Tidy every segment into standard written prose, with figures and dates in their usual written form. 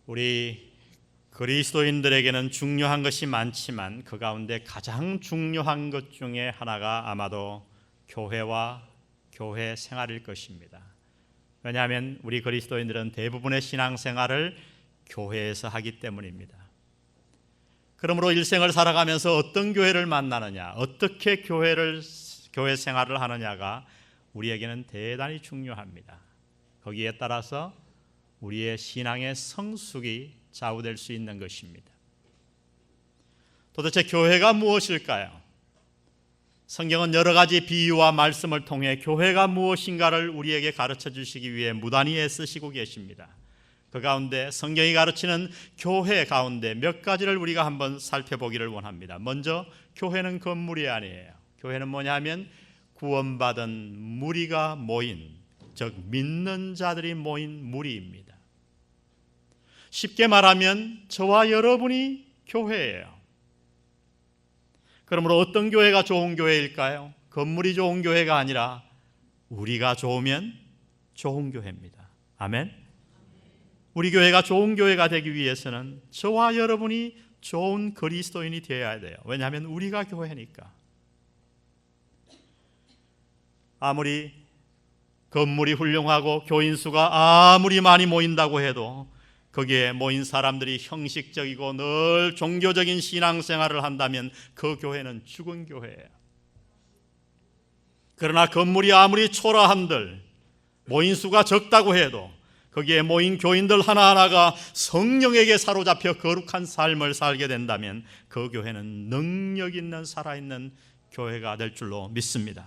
우리 그리스도인들에게는 중요한 것이 많지만 그 가운데 가장 중요한 것 중에 하나가 아마도 교회와 교회 생활일 것입니다. 왜냐하면 우리 그리스도인들은 대부분의 신앙생활을 교회에서 하기 때문입니다. 그러므로 일생을 살아가면서 어떤 교회를 만나느냐, 어떻게 교회 생활을 하느냐가 우리에게는 대단히 중요합니다. 거기에 따라서 우리의 신앙의 성숙이 좌우될 수 있는 것입니다. 도대체 교회가 무엇일까요? 성경은 여러 가지 비유와 말씀을 통해 교회가 무엇인가를 우리에게 가르쳐 주시기 위해 무단히 애쓰시고 계십니다. 그 가운데 성경이 가르치는 교회 가운데 몇 가지를 우리가 한번 살펴보기를 원합니다. 먼저 교회는 건물이 아니에요. 교회는 뭐냐 하면 구원받은 무리가 모인, 즉 믿는 자들이 모인 무리입니다. 쉽게 말하면 저와 여러분이 교회예요. 그러므로 어떤 교회가 좋은 교회일까요? 건물이 좋은 교회가 아니라 우리가 좋으면 좋은 교회입니다. 아멘. 우리 교회가 좋은 교회가 되기 위해서는 저와 여러분이 좋은 그리스도인이 되어야 돼요. 왜냐하면 우리가 교회니까. 아무리 건물이 훌륭하고 교인 수가 아무리 많이 모인다고 해도 거기에 모인 사람들이 형식적이고 늘 종교적인 신앙생활을 한다면 그 교회는 죽은 교회예요. 그러나 건물이 아무리 초라한들 모인 수가 적다고 해도 거기에 모인 교인들 하나하나가 성령에게 사로잡혀 거룩한 삶을 살게 된다면 그 교회는 능력 있는 살아있는 교회가 될 줄로 믿습니다.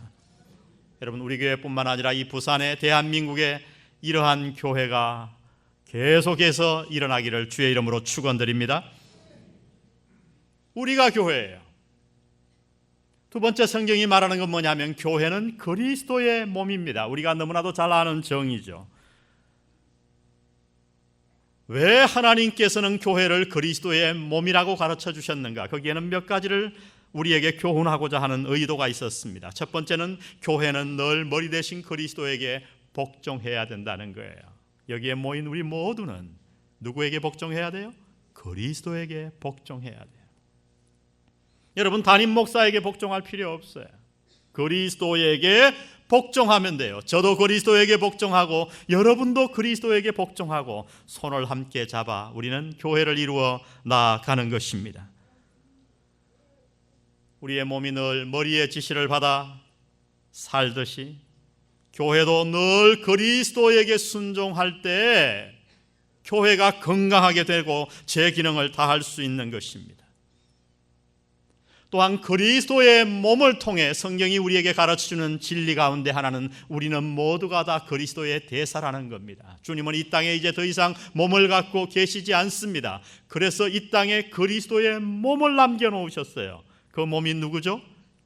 여러분, 우리 교회뿐만 아니라 이 부산의 대한민국에 이러한 교회가 계속해서 일어나기를 주의 이름으로 축원드립니다. 우리가 교회예요. 두 번째, 성경이 말하는 건 뭐냐면 교회는 그리스도의 몸입니다. 우리가 너무나도 잘 아는 정의죠. 왜 하나님께서는 교회를 그리스도의 몸이라고 가르쳐 주셨는가? 거기에는 몇 가지를 우리에게 교훈하고자 하는 의도가 있었습니다. 첫 번째는 교회는 늘 머리 대신 그리스도에게 복종해야 된다는 거예요. 여기에 모인 우리 모두는 누구에게 복종해야 돼요? 그리스도에게 복종해야 돼요. 여러분, 담임 목사에게 복종할 필요 없어요. 그리스도에게 복종하면 돼요. 저도 그리스도에게 복종하고 여러분도 그리스도에게 복종하고 손을 함께 잡아 우리는 교회를 이루어 나아가는 것입니다. 우리의 몸이 늘 머리의 지시를 받아 살듯이 교회도 늘 그리스도에게 순종할 때 교회가 건강하게 되고 제 기능을 다할 수 있는 것입니다. 또한 그리스도의 몸을 통해 성경이 우리에게 가르쳐주는 진리 가운데 하나는 우리는 모두가 다 그리스도의 대사라는 겁니다. 주님은 이 땅에 이제 더 이상 몸을 갖고 계시지 않습니다. 그래서 이 땅에 그리스도의 몸을 남겨놓으셨어요. 그 몸이 누구죠?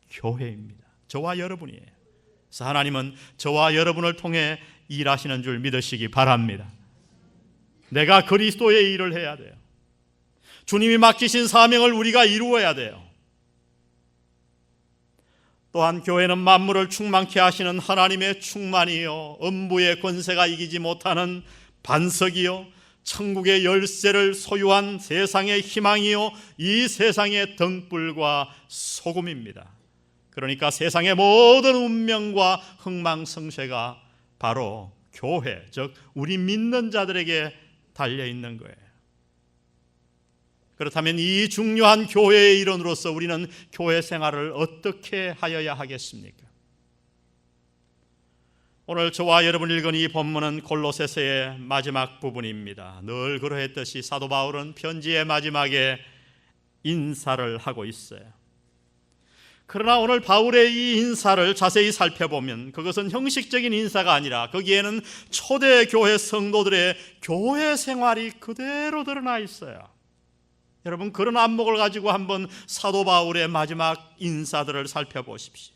교회입니다. 저와 여러분이에요. 그래서 하나님은 저와 여러분을 통해 일하시는 줄 믿으시기 바랍니다. 내가 그리스도의 일을 해야 돼요. 주님이 맡기신 사명을 우리가 이루어야 돼요. 또한 교회는 만물을 충만케 하시는 하나님의 충만이요, 음부의 권세가 이기지 못하는 반석이요, 천국의 열쇠를 소유한 세상의 희망이요, 이 세상의 등불과 소금입니다. 그러니까 세상의 모든 운명과 흥망성쇠가 바로 교회, 즉 우리 믿는 자들에게 달려있는 거예요. 그렇다면 이 중요한 교회의 일원으로서 우리는 교회 생활을 어떻게 하여야 하겠습니까? 오늘 저와 여러분 읽은 이 본문은 골로새서의 마지막 부분입니다. 늘 그러했듯이 사도 바울은 편지의 마지막에 인사를 하고 있어요. 그러나 오늘 바울의 이 인사를 자세히 살펴보면 그것은 형식적인 인사가 아니라 거기에는 초대교회 성도들의 교회 생활이 그대로 드러나 있어요. 여러분, 그런 안목을 가지고 한번 사도 바울의 마지막 인사들을 살펴보십시오.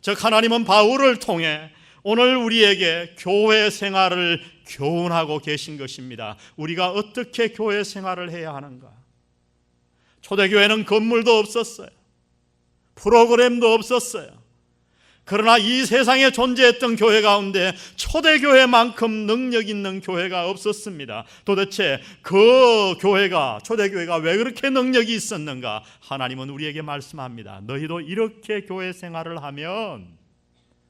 즉 하나님은 바울을 통해 오늘 우리에게 교회 생활을 교훈하고 계신 것입니다. 우리가 어떻게 교회 생활을 해야 하는가? 초대교회는 건물도 없었어요. 프로그램도 없었어요. 그러나 이 세상에 존재했던 교회 가운데 초대교회만큼 능력 있는 교회가 없었습니다. 도대체 그 교회가, 초대교회가 왜 그렇게 능력이 있었는가? 하나님은 우리에게 말씀합니다. 너희도 이렇게 교회 생활을 하면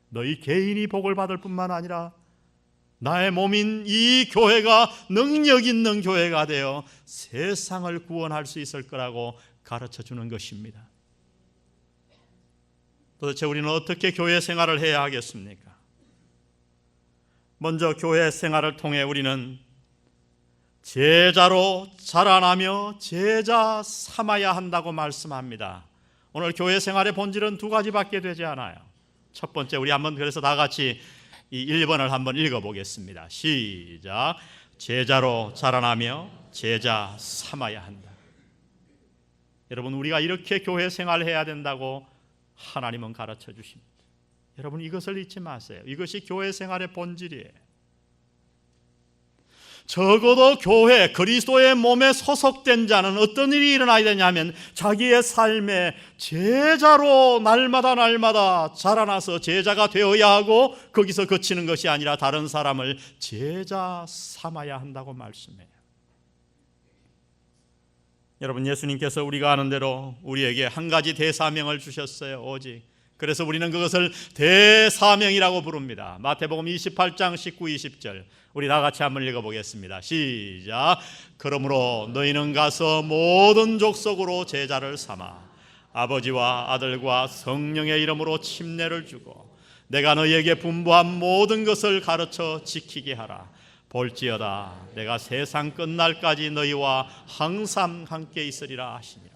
너희 개인이 복을 받을 뿐만 아니라 나의 몸인 이 교회가 능력 있는 교회가 되어 세상을 구원할 수 있을 거라고 가르쳐 주는 것입니다. 도대체 우리는 어떻게 교회 생활을 해야 하겠습니까? 먼저 교회 생활을 통해 우리는 제자로 자라나며 제자 삼아야 한다고 말씀합니다. 오늘 교회 생활의 본질은 두 가지밖에 되지 않아요. 첫 번째, 우리 한번 그래서 다 같이 이 1번을 한번 읽어보겠습니다. 시작. 제자로 자라나며 제자 삼아야 한다. 여러분, 우리가 이렇게 교회 생활을 해야 된다고 하나님은 가르쳐 주십니다. 여러분, 이것을 잊지 마세요. 이것이 교회 생활의 본질이에요. 적어도 교회, 그리스도의 몸에 소속된 자는 어떤 일이 일어나야 되냐면 자기의 삶에 제자로 날마다 자라나서 제자가 되어야 하고 거기서 그치는 것이 아니라 다른 사람을 제자 삼아야 한다고 말씀해요. 여러분, 예수님께서 우리가 아는 대로 우리에게 한 가지 대사명을 주셨어요. 오직. 그래서 우리는 그것을 대사명이라고 부릅니다. 마태복음 28장 19, 20절 우리 다 같이 한번 읽어보겠습니다. 시작. 그러므로 너희는 가서 모든 족속으로 제자를 삼아 아버지와 아들과 성령의 이름으로 침례를 주고 내가 너희에게 분부한 모든 것을 가르쳐 지키게 하라. 볼지어다 내가 세상 끝날까지 너희와 항상 함께 있으리라 하시니라.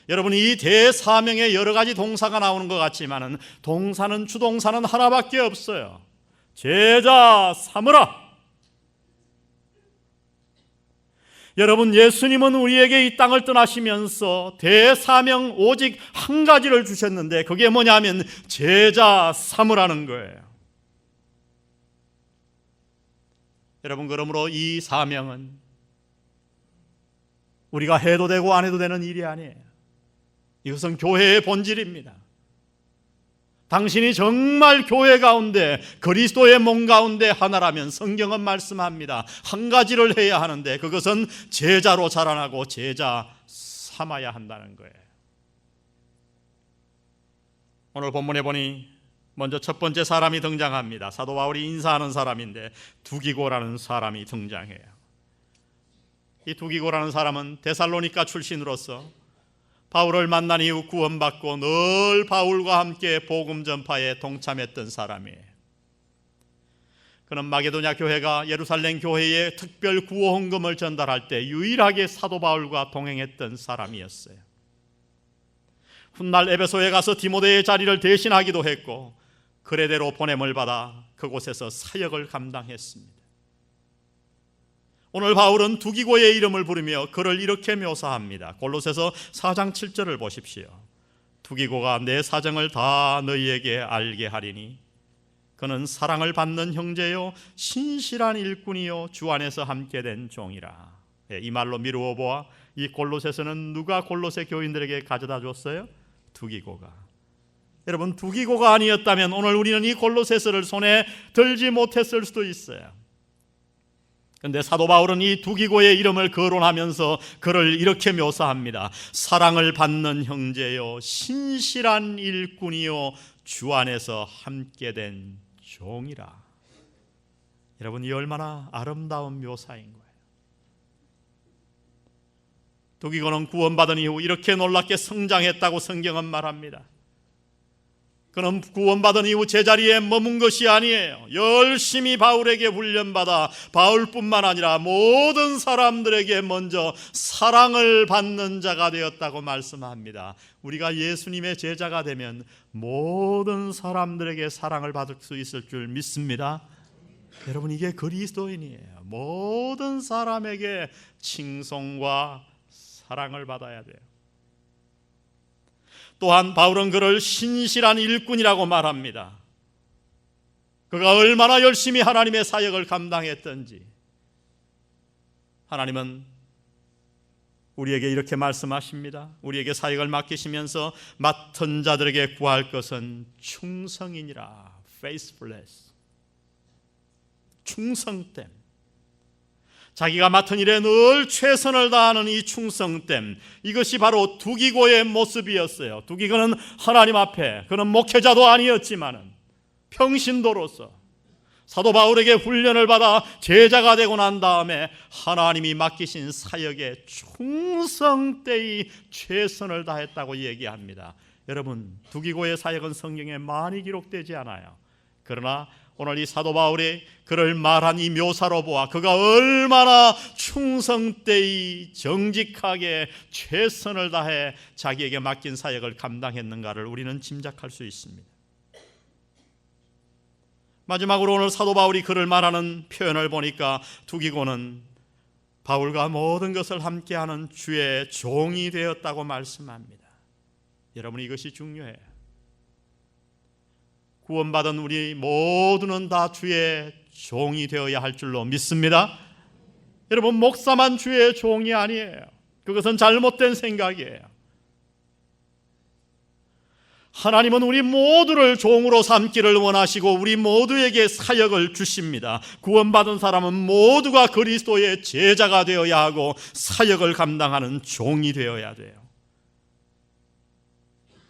여러분, 이 대사명에 여러 가지 동사가 나오는 것 같지만은 동사는, 주동사는 하나밖에 없어요. 제자 삼으라. 여러분, 예수님은 우리에게 이 땅을 떠나시면서 대사명 오직 한 가지를 주셨는데 그게 뭐냐면 제자 삼으라는 거예요. 여러분, 그러므로 이 사명은 우리가 해도 되고 안 해도 되는 일이 아니에요. 이것은 교회의 본질입니다. 당신이 정말 교회 가운데 그리스도의 몸 가운데 하나라면 성경은 말씀합니다. 한 가지를 해야 하는데 그것은 제자로 자라나고 제자 삼아야 한다는 거예요. 오늘 본문에 보니 먼저 첫 번째 사람이 등장합니다. 사도 바울이 인사하는 사람인데 두기고라는 사람이 등장해요. 이 두기고라는 사람은 데살로니가 출신으로서 바울을 만난 이후 구원받고 늘 바울과 함께 복음 전파에 동참했던 사람이에요. 그는 마게도냐 교회가 예루살렘 교회에 특별 구호 헌금을 전달할 때 유일하게 사도 바울과 동행했던 사람이었어요. 훗날 에베소에 가서 디모데의 자리를 대신하기도 했고 그레데로 보냄을 받아 그곳에서 사역을 감당했습니다. 오늘 바울은 두기고의 이름을 부르며 그를 이렇게 묘사합니다. 골로새서 4장 7절을 보십시오. 두기고가 내 사정을 다 너희에게 알게 하리니 그는 사랑을 받는 형제요 신실한 일꾼이요 주 안에서 함께 된 종이라. 이 말로 미루어 보아 이 골로새서는 누가 골로새 교인들에게 가져다 줬어요? 두기고가. 여러분, 두기고가 아니었다면 오늘 우리는 이 골로새서를 손에 들지 못했을 수도 있어요. 그런데 사도 바울은 이 두기고의 이름을 거론하면서 그를 이렇게 묘사합니다. 사랑을 받는 형제요 신실한 일꾼이요 주 안에서 함께 된 종이라. 여러분, 이 얼마나 아름다운 묘사인 거예요. 두기고는 구원받은 이후 이렇게 놀랍게 성장했다고 성경은 말합니다. 그는 구원받은 이후 제자리에 머문 것이 아니에요. 열심히 바울에게 훈련받아 바울뿐만 아니라 모든 사람들에게 먼저 사랑을 받는 자가 되었다고 말씀합니다. 우리가 예수님의 제자가 되면 모든 사람들에게 사랑을 받을 수 있을 줄 믿습니다. 여러분, 이게 그리스도인이에요. 모든 사람에게 칭송과 사랑을 받아야 돼요. 또한 바울은 그를 신실한 일꾼이라고 말합니다. 그가 얼마나 열심히 하나님의 사역을 감당했던지 하나님은 우리에게 이렇게 말씀하십니다. 우리에게 사역을 맡기시면서 맡은 자들에게 구할 것은 충성이니라. faithfulness. 충성됨. 자기가 맡은 일에 늘 최선을 다하는 이 충성됨, 이것이 바로 두기고의 모습이었어요. 두기고는 하나님 앞에, 그는 목회자도 아니었지만은 평신도로서 사도 바울에게 훈련을 받아 제자가 되고 난 다음에 하나님이 맡기신 사역에 충성되이 최선을 다했다고 얘기합니다. 여러분, 두기고의 사역은 성경에 많이 기록되지 않아요. 그러나 오늘 이 사도 바울이 그를 말한 이 묘사로 보아 그가 얼마나 충성되이 정직하게 최선을 다해 자기에게 맡긴 사역을 감당했는가를 우리는 짐작할 수 있습니다. 마지막으로 오늘 사도 바울이 그를 말하는 표현을 보니까 두기고는 바울과 모든 것을 함께하는 주의 종이 되었다고 말씀합니다. 여러분, 이것이 중요해요. 구원받은 우리 모두는 다 주의 종이 되어야 할 줄로 믿습니다. 여러분, 목사만 주의 종이 아니에요. 그것은 잘못된 생각이에요. 하나님은 우리 모두를 종으로 삼기를 원하시고 우리 모두에게 사역을 주십니다. 구원받은 사람은 모두가 그리스도의 제자가 되어야 하고 사역을 감당하는 종이 되어야 돼요.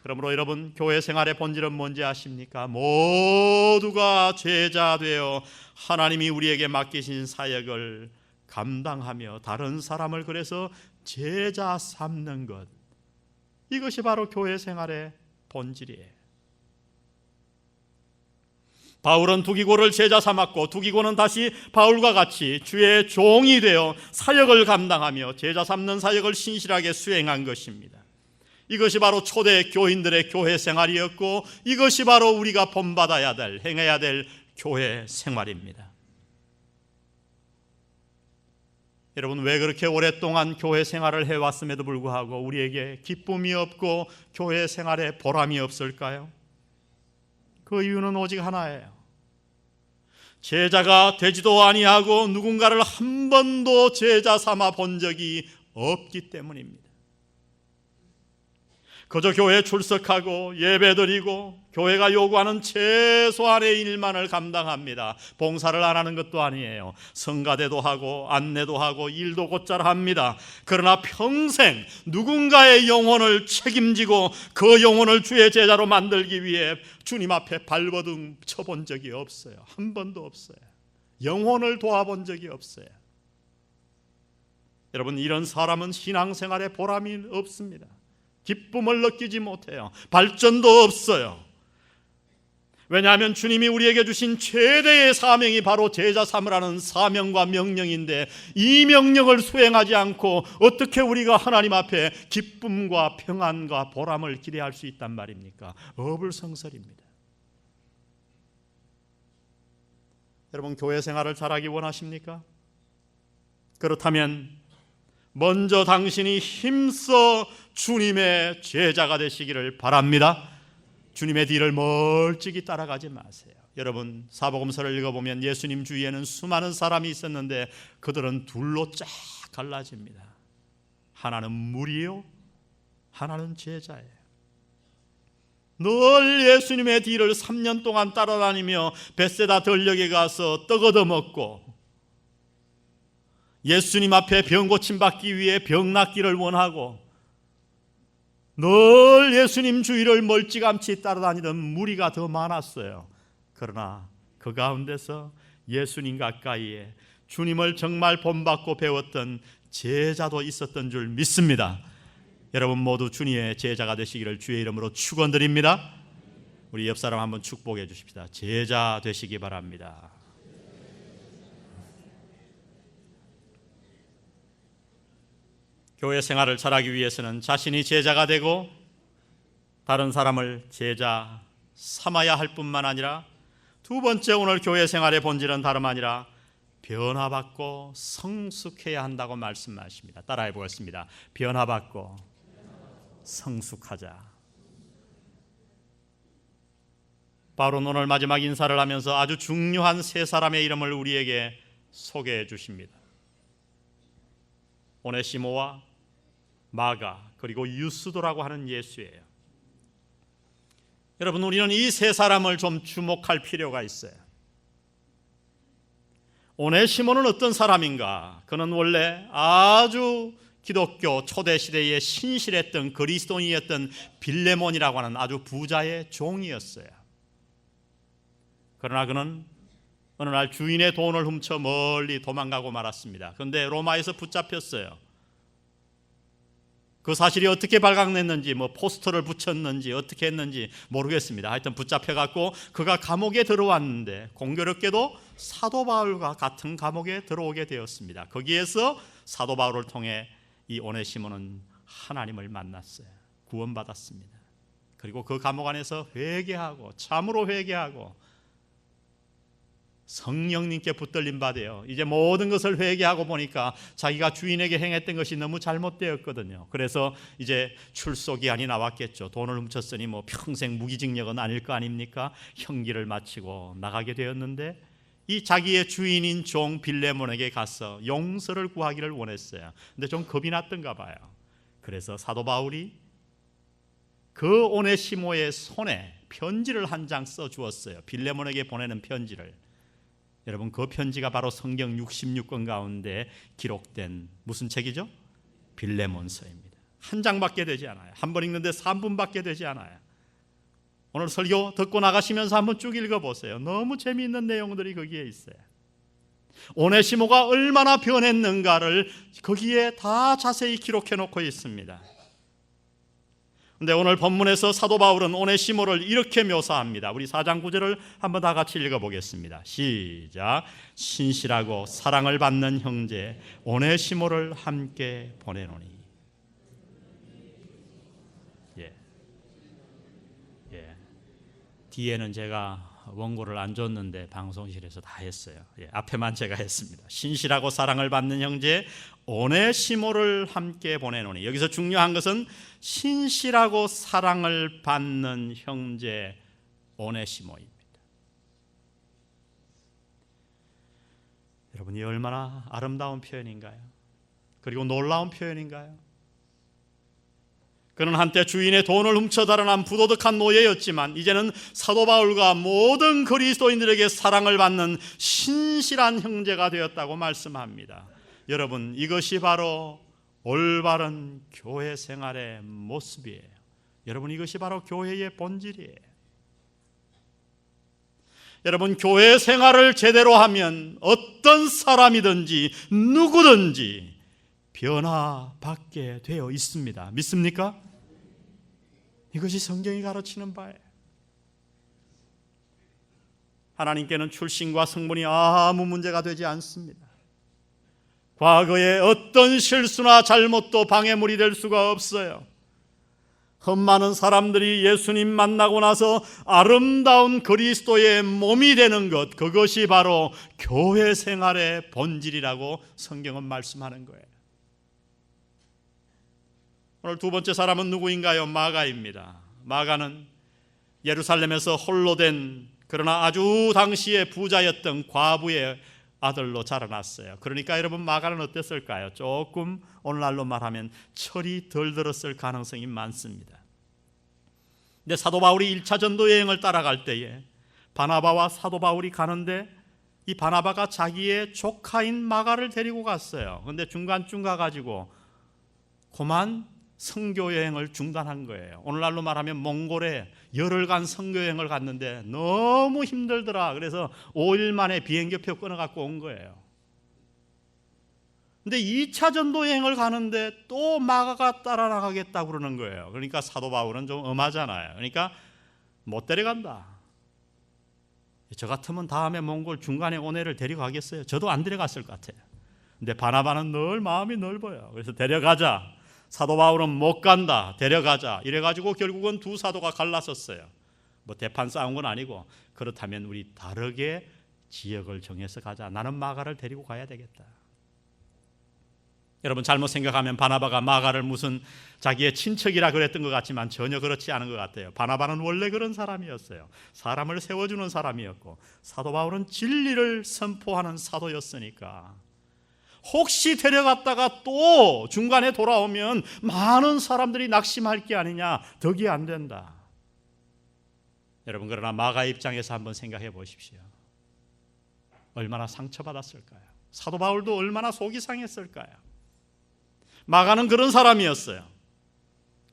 그러므로 여러분, 교회 생활의 본질은 뭔지 아십니까? 모두가 제자 되어 하나님이 우리에게 맡기신 사역을 감당하며 다른 사람을 그래서 제자 삼는 것, 이것이 바로 교회 생활의 본질이에요. 바울은 두기고를 제자 삼았고 두기고는 다시 바울과 같이 주의 종이 되어 사역을 감당하며 제자 삼는 사역을 신실하게 수행한 것입니다. 이것이 바로 초대 교인들의 교회 생활이었고 이것이 바로 우리가 본받아야 될, 행해야 될 교회 생활입니다. 여러분, 왜 그렇게 오랫동안 교회 생활을 해왔음에도 불구하고 우리에게 기쁨이 없고 교회 생활에 보람이 없을까요? 그 이유는 오직 하나예요. 제자가 되지도 아니하고 누군가를 한 번도 제자 삼아 본 적이 없기 때문입니다. 그저 교회에 출석하고 예배드리고 교회가 요구하는 최소한의 일만을 감당합니다. 봉사를 안 하는 것도 아니에요. 성가대도 하고 안내도 하고 일도 곧잘 합니다. 그러나 평생 누군가의 영혼을 책임지고 그 영혼을 주의 제자로 만들기 위해 주님 앞에 발버둥 쳐본 적이 없어요. 한 번도 없어요. 영혼을 도와본 적이 없어요. 여러분, 이런 사람은 신앙생활에 보람이 없습니다. 기쁨을 느끼지 못해요. 발전도 없어요. 왜냐하면 주님이 우리에게 주신 최대의 사명이 바로 제자 삼으라는 사명과 명령인데 이 명령을 수행하지 않고 어떻게 우리가 하나님 앞에 기쁨과 평안과 보람을 기대할 수 있단 말입니까? 어불성설입니다. 여러분, 교회 생활을 잘하기 원하십니까? 그렇다면 먼저 당신이 힘써 주님의 제자가 되시기를 바랍니다. 주님의 뒤를 멀찍이 따라가지 마세요. 여러분, 사복음서를 읽어보면 예수님 주위에는 수많은 사람이 있었는데 그들은 둘로 쫙 갈라집니다. 하나는 무리요, 하나는 제자예요. 늘 예수님의 뒤를 3년 동안 따라다니며 벳세다 들녘에 가서 떡 얻어먹고 예수님 앞에 병 고침 받기 위해 병 낫기를 원하고 늘 예수님 주위를 멀찌감치 따라다니던 무리가 더 많았어요. 그러나 그 가운데서 예수님 가까이에 주님을 정말 본받고 배웠던 제자도 있었던 줄 믿습니다. 여러분 모두 주님의 제자가 되시기를 주의 이름으로 축원드립니다. 우리 옆 사람 한번 축복해 주십시다. 제자 되시기 바랍니다. 교회 생활을 잘하기 위해서는 자신이 제자가 되고 다른 사람을 제자 삼아야 할 뿐만 아니라 두 번째, 오늘 교회 생활의 본질은 다름 아니라 변화받고 성숙해야 한다고 말씀하십니다. 따라해 보겠습니다. 변화받고 성숙하자. 바울은 오늘 마지막 인사를 하면서 아주 중요한 세 사람의 이름을 우리에게 소개해 주십니다. 오네시모와 마가, 그리고 유스도라고 하는 예수예요. 여러분, 우리는 이 세 사람을 좀 주목할 필요가 있어요. 오네시모는 어떤 사람인가? 그는 원래 아주 기독교 초대 시대에 신실했던 그리스도인이었던 빌레몬이라고 하는 아주 부자의 종이었어요. 그러나 그는 어느 날 주인의 돈을 훔쳐 멀리 도망가고 말았습니다. 그런데 로마에서 붙잡혔어요. 그 사실이 어떻게 발각됐는지, 포스터를 붙였는지 어떻게 했는지 모르겠습니다. 하여튼 붙잡혀갖고 그가 감옥에 들어왔는데 공교롭게도 사도 바울과 같은 감옥에 들어오게 되었습니다. 거기에서 사도 바울을 통해 이 오네시모는 하나님을 만났어요. 구원받았습니다. 그리고 그 감옥 안에서 회개하고, 참으로 회개하고 성령님께 붙들림 받아요. 이제 모든 것을 회개하고 보니까 자기가 주인에게 행했던 것이 너무 잘못되었거든요. 그래서 이제 출소기한이 나왔겠죠. 돈을 훔쳤으니 평생 무기징역은 아닐 거 아닙니까? 형기를 마치고 나가게 되었는데, 이 자기의 주인인 종 빌레몬에게 가서 용서를 구하기를 원했어요. 근데 좀 겁이 났던가 봐요. 그래서 사도 바울이 그 오네시모의 손에 편지를 한 장 써주었어요. 빌레몬에게 보내는 편지를. 여러분, 그 편지가 바로 성경 66권 가운데 기록된 무슨 책이죠? 빌레몬서입니다. 한 장밖에 되지 않아요. 한 번 읽는데 3분밖에 되지 않아요. 오늘 설교 듣고 나가시면서 한번 쭉 읽어보세요. 너무 재미있는 내용들이 거기에 있어요. 오네시모가 얼마나 변했는가를 거기에 다 자세히 기록해 놓고 있습니다. 그런데 오늘 본문에서 사도 바울은 오네시모를 이렇게 묘사합니다. 우리 4장 9절을 한번 다 같이 읽어보겠습니다. 시작. 신실하고 사랑을 받는 형제 오네시모를 함께 보내노니. 뒤에는 제가 원고를 안 줬는데 방송실에서 다 했어요. 앞에만 제가 했습니다. 신실하고 사랑을 받는 형제 오네시모를 함께 보내노니. 여기서 중요한 것은 신실하고 사랑을 받는 형제 오네시모입니다. 여러분이 얼마나 아름다운 표현인가요? 그리고 놀라운 표현인가요? 그는 한때 주인의 돈을 훔쳐 달아난 부도덕한 노예였지만 이제는 사도 바울과 모든 그리스도인들에게 사랑을 받는 신실한 형제가 되었다고 말씀합니다. 여러분, 이것이 바로 올바른 교회 생활의 모습이에요. 여러분, 이것이 바로 교회의 본질이에요. 여러분, 교회 생활을 제대로 하면 어떤 사람이든지 누구든지 변화받게 되어 있습니다. 믿습니까? 이것이 성경이 가르치는 바예요. 하나님께는 출신과 성분이 아무 문제가 되지 않습니다. 과거에 어떤 실수나 잘못도 방해물이 될 수가 없어요. 흠많은 사람들이 예수님 만나고 나서 아름다운 그리스도의 몸이 되는 것, 그것이 바로 교회 생활의 본질이라고 성경은 말씀하는 거예요. 오늘 두 번째 사람은 누구인가요? 마가입니다. 마가는 예루살렘에서 홀로 된, 그러나 아주 당시에 부자였던 과부의 아들로 자라났어요. 그러니까 여러분, 마가는 어땠을까요? 조금 오늘날로 말하면 철이 덜 들었을 가능성이 많습니다. 근데 사도 바울이 1차 전도 여행을 따라갈 때에 바나바와 사도 바울이 가는데 이 바나바가 자기의 조카인 마가를 데리고 갔어요. 그런데 중간쯤 가가지고 그만 선교 여행을 중단한 거예요. 오늘날로 말하면 몽골에 열흘간 선교 여행을 갔는데 너무 힘들더라. 그래서 5일 만에 비행기표 끊어갖고 온 거예요. 근데 2차 전도 여행을 가는데 또 마가가 따라 나가겠다고 그러는 거예요. 그러니까 사도 바울은 좀 엄하잖아요. 그러니까 못 데려간다. 저 같으면 다음에 몽골 중간에 온 애를 데려가겠어요? 저도 안 데려갔을 것 같아요. 근데 바나바는 늘 마음이 넓어요. 그래서 데려가자. 사도 바울은 못 간다. 데려가자. 이래가지고 결국은 두 사도가 갈라섰어요. 대판 싸운 건 아니고, 그렇다면 우리 다르게 지역을 정해서 가자. 나는 마가를 데리고 가야 되겠다. 여러분, 잘못 생각하면 바나바가 마가를 무슨 자기의 친척이라 그랬던 것 같지만 전혀 그렇지 않은 것 같아요. 바나바는 원래 그런 사람이었어요. 사람을 세워주는 사람이었고, 사도 바울은 진리를 선포하는 사도였으니까 혹시 데려갔다가 또 중간에 돌아오면 많은 사람들이 낙심할 게 아니냐, 덕이 안 된다. 여러분, 그러나 마가 입장에서 한번 생각해 보십시오. 얼마나 상처받았을까요? 사도 바울도 얼마나 속이 상했을까요? 마가는 그런 사람이었어요.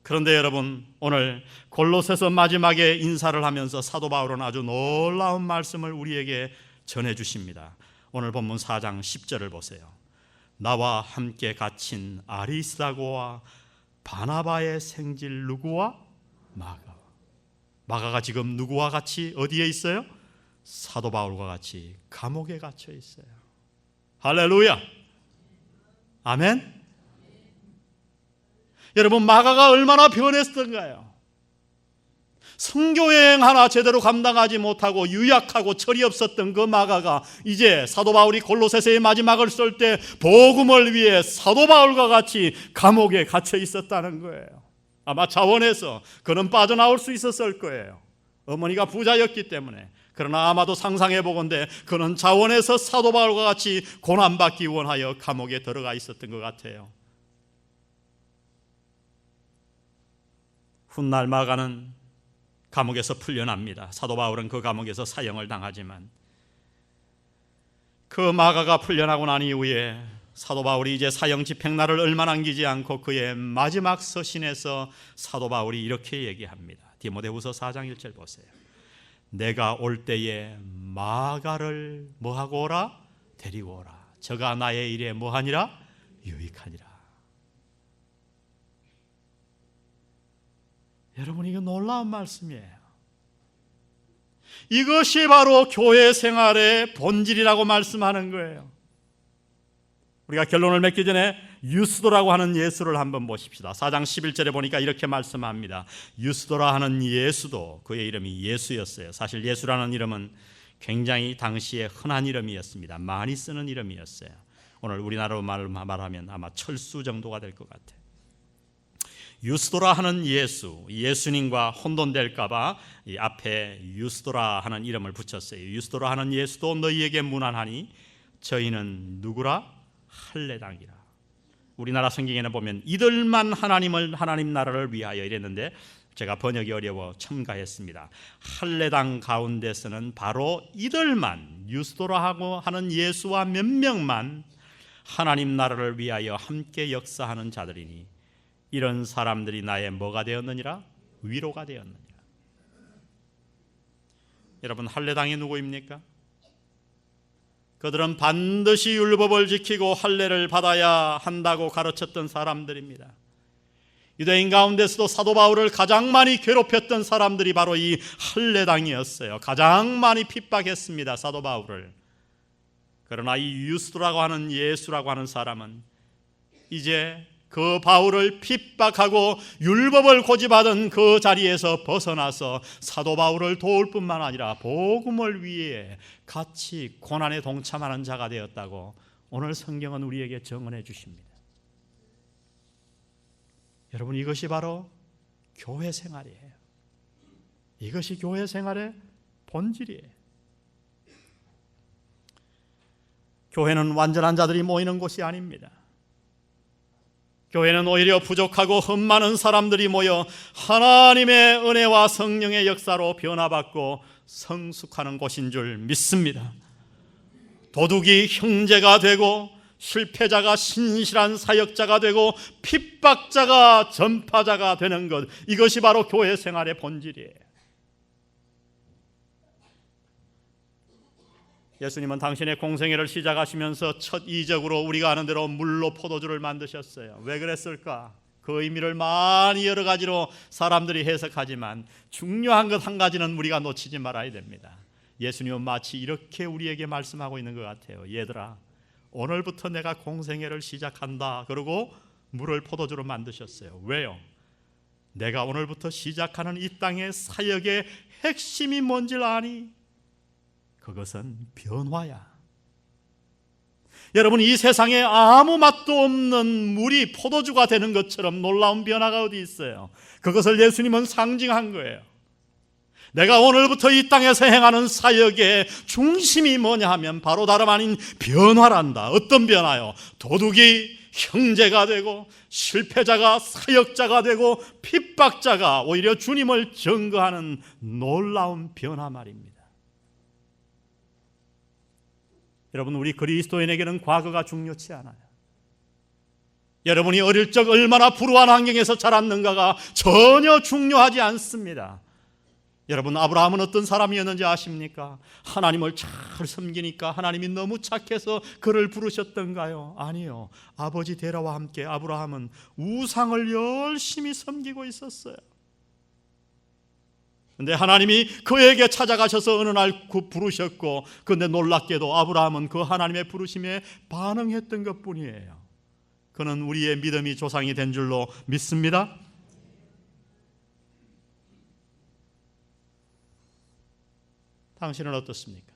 그런데 여러분, 오늘 골로새서 마지막에 인사를 하면서 사도 바울은 아주 놀라운 말씀을 우리에게 전해주십니다. 오늘 본문 4장 10절을 보세요. 나와 함께 갇힌 아리스다고와 바나바의 생질 누구와? 마가. 마가가 지금 누구와 같이 어디에 있어요? 사도 바울과 같이 감옥에 갇혀 있어요. 할렐루야. 아멘. 여러분, 마가가 얼마나 변했던가요? 선교여행 하나 제대로 감당하지 못하고 유약하고 철이 없었던 그 마가가 이제 사도 바울이 골로새서의 마지막을 쓸 때 복음을 위해 사도 바울과 같이 감옥에 갇혀 있었다는 거예요. 아마 자원해서 그는 빠져나올 수 있었을 거예요. 어머니가 부자였기 때문에. 그러나 아마도 상상해 보건대 그는 자원해서 사도 바울과 같이 고난받기 원하여 감옥에 들어가 있었던 것 같아요. 훗날 마가는 감옥에서 풀려납니다. 사도 바울은 그 감옥에서 사형을 당하지만 그 마가가 풀려나고 난 이후에 사도 바울이 이제 사형 집행날을 얼마 남기지 않고 그의 마지막 서신에서 사도 바울이 이렇게 얘기합니다. 디모데후서 4장 1절 보세요. 내가 올 때에 마가를 뭐하고 오라? 데리고 오라. 저가 나의 일에 뭐하니라? 유익하니라. 여러분, 이거 놀라운 말씀이에요. 이것이 바로 교회 생활의 본질이라고 말씀하는 거예요. 우리가 결론을 맺기 전에 유스도라고 하는 예수를 한번 보십시다. 4장 11절에 보니까 이렇게 말씀합니다. 유스도라 하는 예수도, 그의 이름이 예수였어요. 사실 예수라는 이름은 굉장히 당시에 흔한 이름이었습니다. 많이 쓰는 이름이었어요. 오늘 우리나라로 말하면 아마 철수 정도가 될 것 같아요. 유스도라 하는 예수, 예수님과 혼돈될까 봐 이 앞에 유스도라 하는 이름을 붙였어요. 유스도라 하는 예수도 너희에게 문안하니 저희는 누구라? 할례당이라. 우리나라 성경에는 보면 이들만 하나님 나라를 위하여 이랬는데 제가 번역이 어려워 첨가했습니다. 할례당 가운데서는 바로 이들만, 유스도라하고 하는 예수와 몇 명만 하나님 나라를 위하여 함께 역사하는 자들이니 이런 사람들이 나의 뭐가 되었느니라? 위로가 되었느니라. 여러분, 할례당이 누구입니까? 그들은 반드시 율법을 지키고 할례를 받아야 한다고 가르쳤던 사람들입니다. 유대인 가운데서도 사도 바울을 가장 많이 괴롭혔던 사람들이 바로 이 할례당이었어요. 가장 많이 핍박했습니다, 사도 바울을. 그러나 이 유스도라고 하는 예수라고 하는 사람은 이제 그 바울을 핍박하고 율법을 고집하던 그 자리에서 벗어나서 사도 바울을 도울 뿐만 아니라 복음을 위해 같이 고난에 동참하는 자가 되었다고 오늘 성경은 우리에게 증언해 주십니다. 여러분, 이것이 바로 교회 생활이에요. 이것이 교회 생활의 본질이에요. 교회는 완전한 자들이 모이는 곳이 아닙니다. 교회는 오히려 부족하고 흠 많은 사람들이 모여 하나님의 은혜와 성령의 역사로 변화받고 성숙하는 곳인 줄 믿습니다. 도둑이 형제가 되고 실패자가 신실한 사역자가 되고 핍박자가 전파자가 되는 것, 이것이 바로 교회 생활의 본질이에요. 예수님은 당신의 공생애를 시작하시면서 첫 이적으로 우리가 아는 대로 물로 포도주를 만드셨어요. 왜 그랬을까? 그 의미를 많이 여러 가지로 사람들이 해석하지만 중요한 것 한 가지는 우리가 놓치지 말아야 됩니다. 예수님은 마치 이렇게 우리에게 말씀하고 있는 것 같아요. 얘들아, 오늘부터 내가 공생애를 시작한다. 그러고 물을 포도주로 만드셨어요. 왜요? 내가 오늘부터 시작하는 이 땅의 사역의 핵심이 뭔지 아니? 그것은 변화야. 여러분, 이 세상에 아무 맛도 없는 물이 포도주가 되는 것처럼 놀라운 변화가 어디 있어요? 그것을 예수님은 상징한 거예요. 내가 오늘부터 이 땅에서 행하는 사역의 중심이 뭐냐 하면 바로 다름 아닌 변화란다. 어떤 변화요? 도둑이 형제가 되고 실패자가 사역자가 되고 핍박자가 오히려 주님을 증거하는 놀라운 변화 말입니다. 여러분, 우리 그리스도인에게는 과거가 중요치 않아요. 여러분이 어릴 적 얼마나 불우한 환경에서 자랐는가가 전혀 중요하지 않습니다. 여러분, 아브라함은 어떤 사람이었는지 아십니까? 하나님을 잘 섬기니까 하나님이 너무 착해서 그를 부르셨던가요? 아니요. 아버지 데라와 함께 아브라함은 우상을 열심히 섬기고 있었어요. 근데 하나님이 그에게 찾아가셔서 어느 날 부르셨고, 근데 놀랍게도 아브라함은 그 하나님의 부르심에 반응했던 것뿐이에요. 그는 우리의 믿음이 조상이 된 줄로 믿습니다. 당신은 어떻습니까?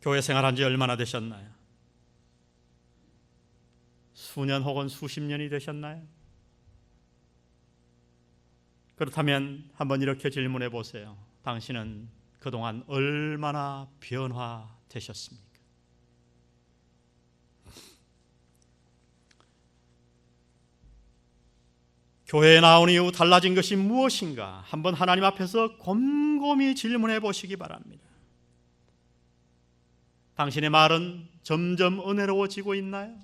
교회 생활한 지 얼마나 되셨나요? 수년 혹은 수십 년이 되셨나요? 그렇다면 한번 이렇게 질문해 보세요. 당신은 그동안 얼마나 변화되셨습니까? 교회에 나온 이후 달라진 것이 무엇인가? 한번 하나님 앞에서 곰곰이 질문해 보시기 바랍니다. 당신의 말은 점점 은혜로워지고 있나요?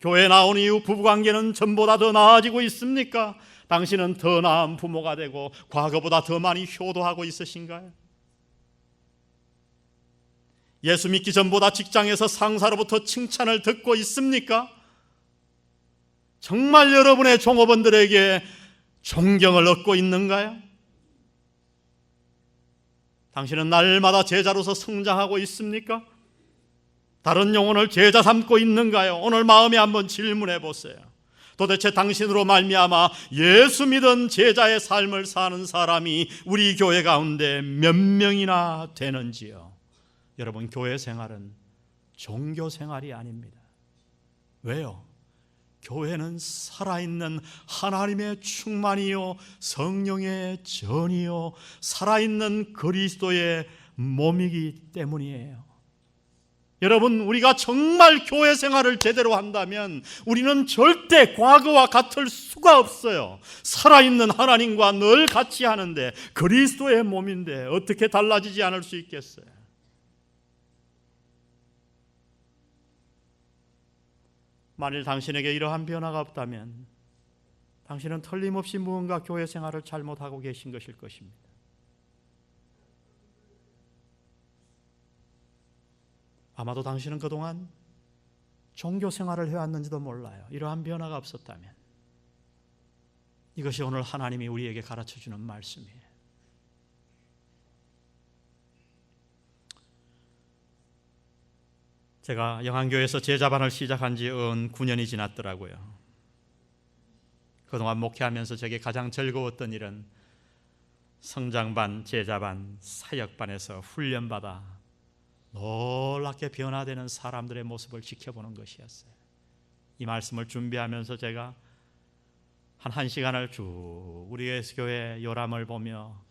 교회에 나온 이후 부부관계는 전보다 더 나아지고 있습니까? 당신은 더 나은 부모가 되고 과거보다 더 많이 효도하고 있으신가요? 예수 믿기 전보다 직장에서 상사로부터 칭찬을 듣고 있습니까? 정말 여러분의 종업원들에게 존경을 얻고 있는가요? 당신은 날마다 제자로서 성장하고 있습니까? 다른 영혼을 제자 삼고 있는가요? 오늘 마음에 한번 질문해 보세요. 도대체 당신으로 말미암아 예수 믿은 제자의 삶을 사는 사람이 우리 교회 가운데 몇 명이나 되는지요? 여러분, 교회 생활은 종교 생활이 아닙니다. 왜요? 교회는 살아있는 하나님의 충만이요 성령의 전이요 살아있는 그리스도의 몸이기 때문이에요. 여러분, 우리가 정말 교회 생활을 제대로 한다면 우리는 절대 과거와 같을 수가 없어요. 살아있는 하나님과 늘 같이 하는데 그리스도의 몸인데 어떻게 달라지지 않을 수 있겠어요? 만일 당신에게 이러한 변화가 없다면 당신은 틀림없이 무언가 교회 생활을 잘못하고 계신 것일 것입니다. 아마도 당신은 그동안 종교 생활을 해왔는지도 몰라요. 이러한 변화가 없었다면 이것이 오늘 하나님이 우리에게 가르쳐주는 말씀이에요. 제가 영안교회에서 제자반을 시작한 지 9년이 지났더라고요. 그동안 목회하면서 제게 가장 즐거웠던 일은 성장반, 제자반, 사역반에서 훈련받아 놀랍게 변화되는 사람들의 모습을 지켜보는 것이었어요. 이 말씀을 준비하면서 제가 한 시간을 쭉 우리 교회 요람을 보며,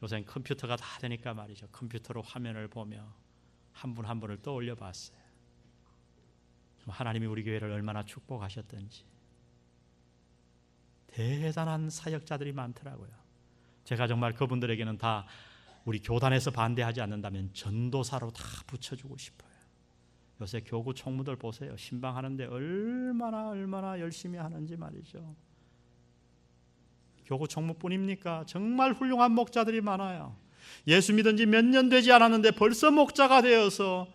요새는 컴퓨터가 다 되니까 말이죠, 컴퓨터로 화면을 보며 한 분 한 분을 떠올려 봤어요. 하나님이 우리 교회를 얼마나 축복하셨던지. 대단한 사역자들이 많더라고요. 제가 정말 그분들에게는 다 우리 교단에서 반대하지 않는다면 전도사로 다 붙여주고 싶어요. 요새 교구 총무들 보세요. 신방하는데 얼마나 열심히 하는지 말이죠. 교구 총무뿐입니까? 정말 훌륭한 목자들이 많아요. 예수 믿은 지 몇 년 되지 않았는데 벌써 목자가 되어서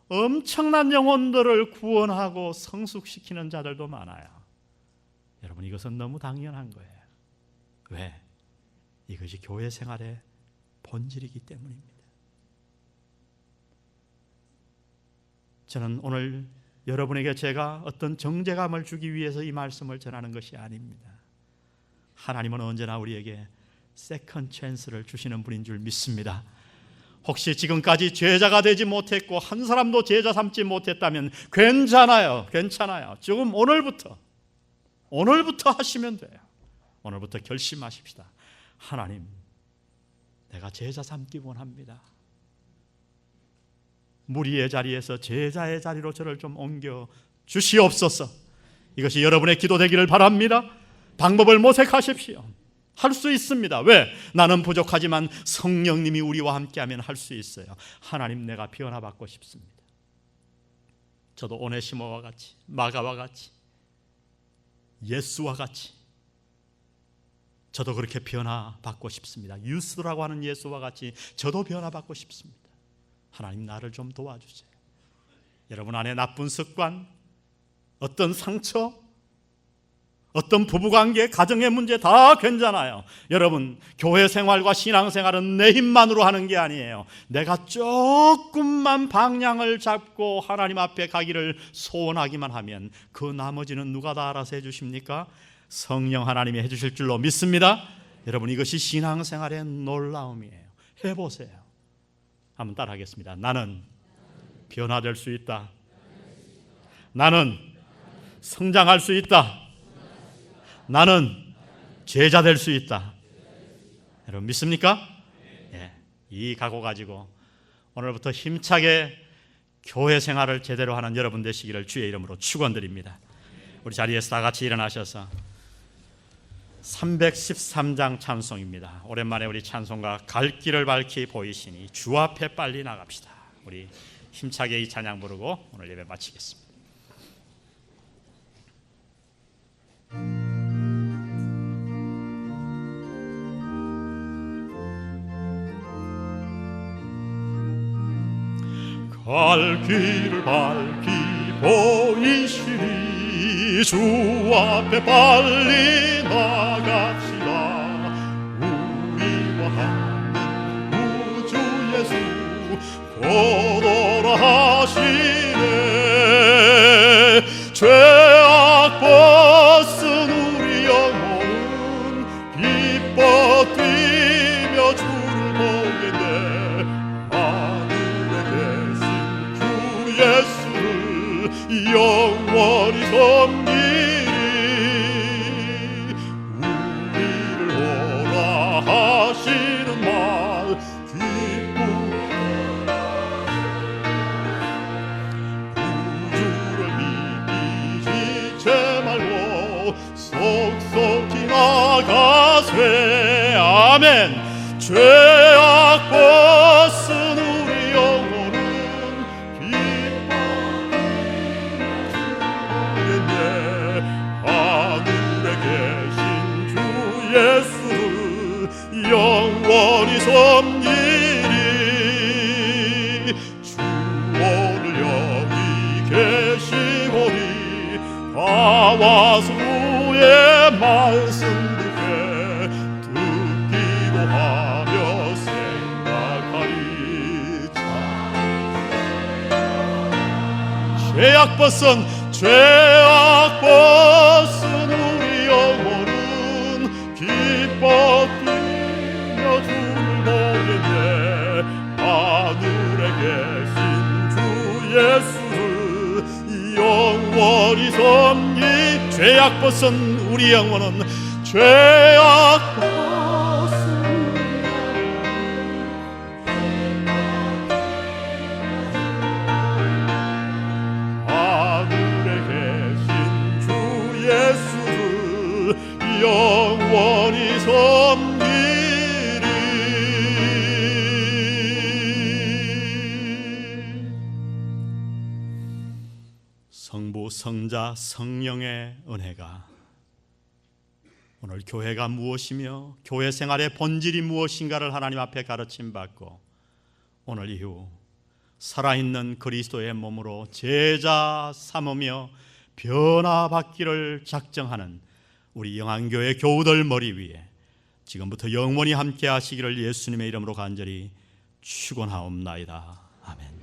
엄청난 영혼들을 구원하고 성숙시키는 자들도 많아요. 여러분, 이것은 너무 당연한 거예요. 왜? 이것이 교회 생활의 본질이기 때문입니다. 저는 오늘 여러분에게 제가 어떤 정죄감을 주기 위해서 이 말씀을 전하는 것이 아닙니다. 하나님은 언제나 우리에게 세컨 찬스를 주시는 분인 줄 믿습니다. 혹시 지금까지 제자가 되지 못했고 한 사람도 제자 삼지 못했다면 괜찮아요. 지금 오늘부터 하시면 돼요. 오늘부터 결심하십시다. 하나님, 내가 제자 삼기 원합니다. 무리의 자리에서 제자의 자리로 저를 좀 옮겨 주시옵소서. 이것이 여러분의 기도 되기를 바랍니다. 방법을 모색하십시오. 할 수 있습니다. 왜? 나는 부족하지만 성령님이 우리와 함께하면 할 수 있어요. 하나님, 내가 변화받고 싶습니다. 저도 오네시모와 같이, 마가와 같이, 예수와 같이 저도 그렇게 변화받고 싶습니다. 유스라고 하는 예수와 같이 저도 변화받고 싶습니다. 하나님, 나를 좀 도와주세요. 여러분 안에 나쁜 습관, 어떤 상처, 어떤 부부관계, 가정의 문제 다 괜찮아요. 여러분, 교회 생활과 신앙생활은 내 힘만으로 하는 게 아니에요. 내가 조금만 방향을 잡고 하나님 앞에 가기를 소원하기만 하면 그 나머지는 누가 다 알아서 해주십니까? 성령 하나님이 해주실 줄로 믿습니다. 여러분, 이것이 신앙생활의 놀라움이에요. 해보세요. 한번 따라하겠습니다. 나는 변화될 수 있다. 나는 성장할 수 있다. 나는 제자 될 수 있다. 여러분 믿습니까? 예, 이 각오 가지고 오늘부터 힘차게 교회 생활을 제대로 하는 여러분 되시기를 주의 이름으로 축원드립니다. 우리 자리에서 다 같이 일어나셔서 313장 찬송입니다. 오랜만에 우리 찬송가 갈 길을 밝히 보이시니 주 앞에 빨리 나갑시다. 우리 힘차게 이 찬양 부르고 오늘 예배 마치겠습니다. 갈 길을 밝히 보이시니 주 앞에 빨리 나갑시다. 우리와 함께 우주 예수 곧 오라 하시네. 죄악 벗은 우리 영혼은 기뻐 뛰며 주를 보겠네. 하늘에 계신 주 예수를 영원히 섬기리. 우리를 오라 하시는 말 구주를 믿기 지체 말고 속속히 나가세. 아멘. 죄악 벗은 우리 영혼은 기뻐하겠네. 하늘에 계신 주 예수를 영원히 섬기리. 주 오늘 여기 계시오니 다 와서 주의 말씀 듣게 듣기도 하며 생각하리. 죄악 벗은 우리 영혼은 기뻐 뛰며 주를 보겠네. 하늘에 계신 주 예수를 영원히 섬기. 죄악 벗은 우리 영혼은 죄악 벗은 하늘에 계신 주 예수를 영원히 섬기리. 성부, 성자, 성령의 은혜가 오늘 교회가 무엇이며 교회 생활의 본질이 무엇인가를 하나님 앞에 가르침 받고 오늘 이후 살아있는 그리스도의 몸으로 제자 삼으며 변화받기를 작정하는 우리 영안교회 교우들 머리 위에 지금부터 영원히 함께 하시기를 예수님의 이름으로 간절히 축원하옵나이다. 아멘.